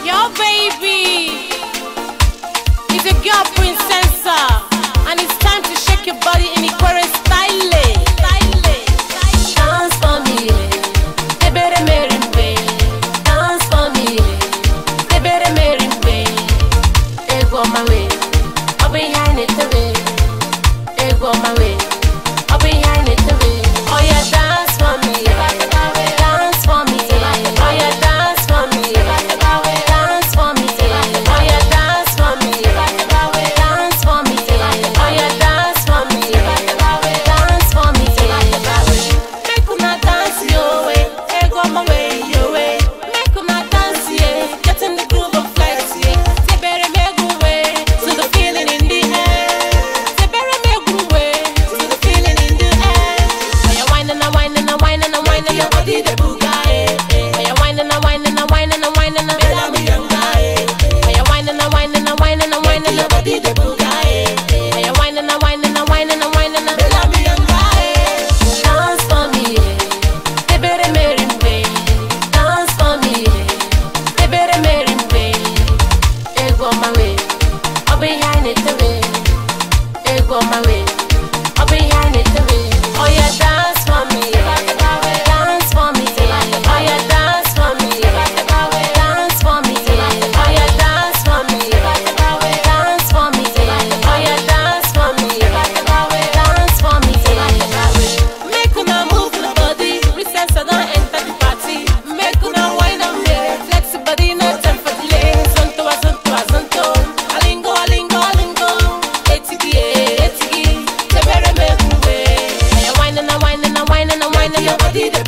Yo, baby, it's your girl Princessa, and it's time to shake your body in the current style. Dance for me, they better merimbe. Dance for me, they better merimbe. Ego my way, I'll be behind it away. Ego my way, I'll be behind it away. Oh yeah, dance for me, dance for me. Oh yeah, dance for me, dance for me. Oh yeah, dance for me, dance for me. Oh yeah, dance for me, dance for me. Make una dance your way, ego my way, your way. Make una dance, yeah, get in the groove of flex, yeah. They better make a way to the feeling in the air. They better make a way to the feeling in the air. Oh yeah, whining and whining and whining and whining your body the boogie. Oh yeah, whining and whining and whining and whining and bella me young guy. Oh yeah, whining and whining and whining and whining your body the boogie. Oh yeah, whining and whining and whining and whining and bella me young guy. Dance for me, they better merimbe. Dance for me, they better merimbe. Ego my way, I'll be behind it away. Ego my way, I'll be behind it away. Oh yeah, dance for me, dance for me. Oh yeah, dance for me, dance for me. Oh yeah, dance for me, dance for me. Oh yeah, dance for me, dance for me. Make una move the body, Princessa don't enter the party. Make una wine and me, flex the body, no time for delay. Zonto, zonto, zonto. Alingo, alingo, alingo. Etigi, etigi. They better make a way. Oh yeah, whining and whining and whining and whining your body the